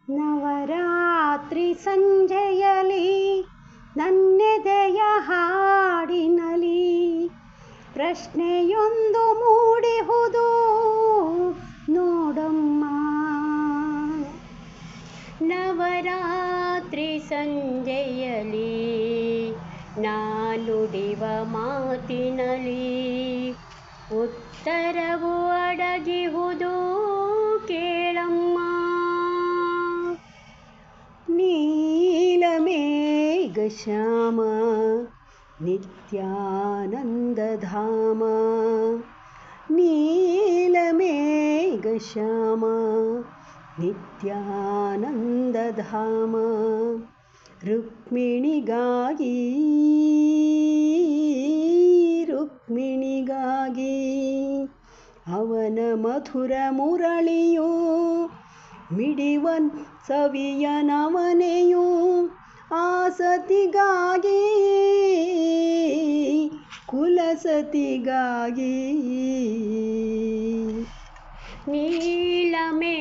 ನವರಾತ್ರಿ ಸಂಜೆಯಲಿ ನನ್ನೆದೆಯ ಹಾಡಿನಲಿ ಪ್ರಶ್ನೆಯೊಂದು ಮೂಡಿಹುದು ನೋಡಮ್ಮ. ನವರಾತ್ರಿ ಸಂಜೆಯಲಿ ನಾನುಡಿವ ಮಾತಿನಲಿ ಉತ್ತರವು ಅಡಗಿಹುದು ಕೇಳಮ್ಮ. ನೀಲಮೇಘಶ್ಯಾಮ ನಿತ್ಯಾನಂದಧಾಮ, ನೀಲಮೇಘಶ್ಯಾಮ ನಿತ್ಯಾನಂದಧಾಮ, ರುಕ್ಮಿಣಿಗಾಗಿ ರುಕ್ಮಿಣಿಗಾಗಿ ಅವನ ಮಧುರ ಮುರಳಿಯು ಮಿಡಿವನ್ ಸವಿಯ ನವನೆಯು ಆಸತಿಗಾಗಿ ಕುಲಸತಿಗಾಗಿ. ನೀಲಮೇಘಶ್ಯಾಮ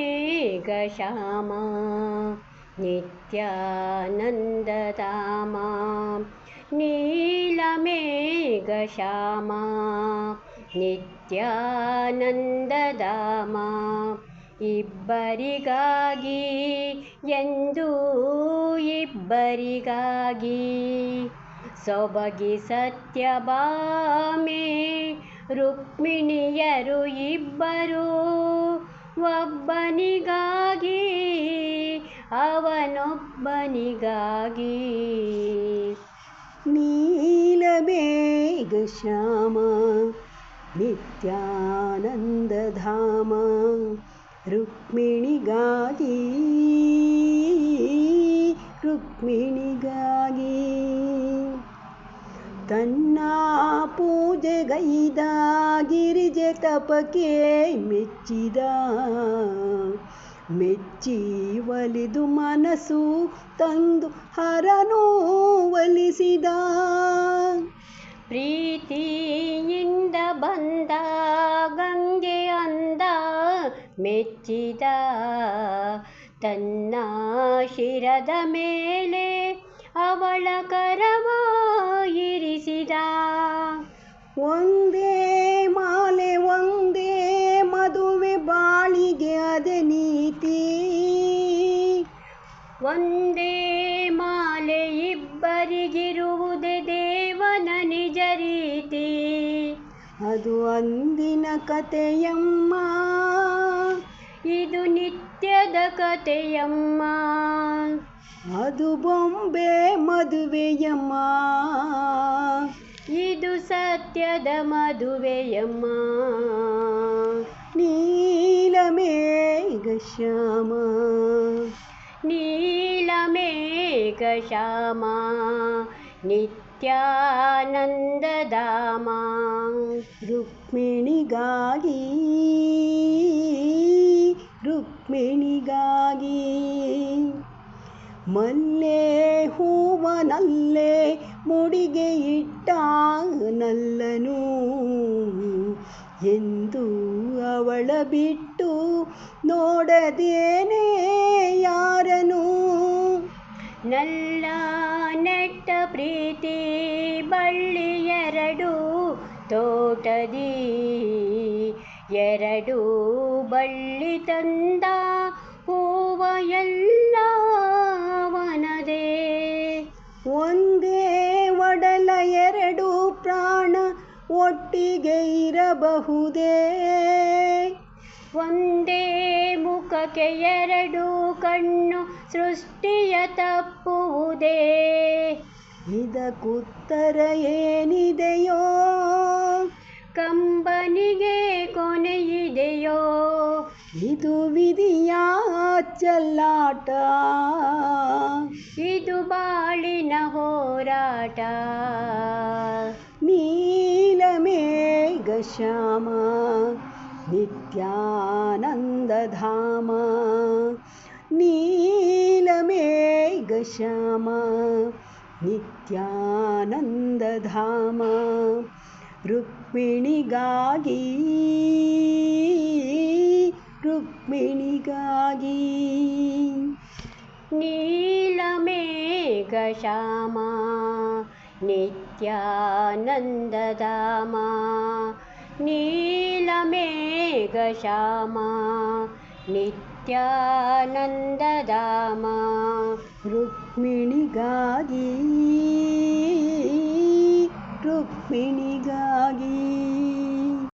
ನಿತ್ಯಾನಂದಧಾಮ, ನೀಲಮೇಘಶ್ಯಾಮ ನಿತ್ಯಾನಂದಧಾಮ, ಇಬ್ಬರಿಗಾಗಿ ಎಂದು ಇಬ್ಬರಿಗಾಗಿ ಸೊಬಗಿ ಸತ್ಯಭಾಮೆ ರುಕ್ಮಿಣಿಯರು ಇಬ್ಬರು ಒಬ್ಬನಿಗಾಗಿ ಅವನೊಬ್ಬನಿಗಾಗಿ. ನೀಲಮೇಘಶ್ಯಾಮ ನಿತ್ಯಾನಂದಧಾಮ, ರುಕ್ಮಿಣಿಗಾಗಿ ರುಕ್ಮಿಣಿಗಾಗಿ. ತನ್ನ ಪೂಜೆಗೈದ ಗಿರಿಜೆ ತಪಕ್ಕೆ ಮೆಚ್ಚಿದ, ಮೆಚ್ಚಿ ಒಲಿದು ಮನಸ್ಸು ತಂದು ಹರನು ಒಲಿಸಿದ. ಪ್ರೀತಿಯಿಂದ ಬಂದ ಗಂಗೆ ಅಂದ ಮೆಚ್ಚಿದ, ತನ್ನ ಶಿರದ ಮೇಲೆ ಅವಳ ಕರವ ಇರಿಸಿದ. ಒಂದೇ ಮಾಲೆ ಒಂದೇ ಮದುವೆ ಬಾಳಿಗೆ ಅದೆ ನೀತಿ, ಒಂದೇ ಮಾಲೆ ಇಬ್ಬರಿಗಿರುವುದೇ ದೇವನ ನಿಜ ರೀತಿ. ಅದು ಅಂದಿನ ಕಥೆಯಮ್ಮ, ಇದು ನಿತ್ಯದ ಕಥೆಯಮ್ಮ, ಅದು ಬೊಂಬೆ ಮದುವೆಯಮ್ಮ, ಇದು ಸತ್ಯದ ಮದುವೆಯಮ್ಮ. ನೀಲಮೇಘಶ್ಯಾಮ ನೀಲಮೇಘಶ್ಯಾಮ ನಿತ್ಯಾನಂದಧಾಮ, ರುಕ್ಮಿಣಿಗಾಗಿ ರುಕ್ಮಿಣಿಗಾಗಿ. ಮಲ್ಲೆ ಹೂವನಲ್ಲೇ ಮುಡಿಗೆ ಇಟ್ಟ ನಲ್ಲನು ಎಂದು ಅವಳ ಬಿಟ್ಟು ನೋಡದೇನೆ ಯಾರನು. ನಲ್ಲ ನೆಟ್ಟ ಪ್ರೀತಿ ಬಳ್ಳಿ ಎರಡು ತೋಟದಿ, ಎರಡು ಬಳ್ಳಿ ತಂದ ಹೂವ ಎಲ್ಲ ವನದೇ. ಒಂದೇ ಒಡಲ ಎರಡು ಪ್ರಾಣ ಒಟ್ಟಿಗೆ ಇರಬಹುದೇ, ಒಂದೇ ಮುಖಕ್ಕೆ ಎರಡು ಕಣ್ಣು ಸೃಷ್ಟಿಯ ತಪ್ಪುವುದೇ. ಇದಕ್ಕುತ್ತರ ಏನಿದೆಯೋ, ಕಂಬನಿಗೆ ಕೊನೆಯಿದೆಯೋ, ಇದು ವಿಧಿಯ ಚೆಲ್ಲಾಟ, ಇದು ಬಾಳಿನ ಹೋರಾಟ. ನೀಲಮೇಘಶ್ಯಾಮ ನಿತ್ಯಾನಂದಧಾಮ, ನೀಲಮೇಘಶ್ಯಾಮ ನಿತ್ಯಾನಂದಧಾಮ, ರುಕ್ಮಿಣಿಗಾಗಿ ರುಕ್ಮಿಣಿಗಾಗಿ. नित्यानन्दधाम नित्यानन्दधाम नीलमेघश्याम नित्यानन्दधाम रुक्मिणिಗಾಗಿ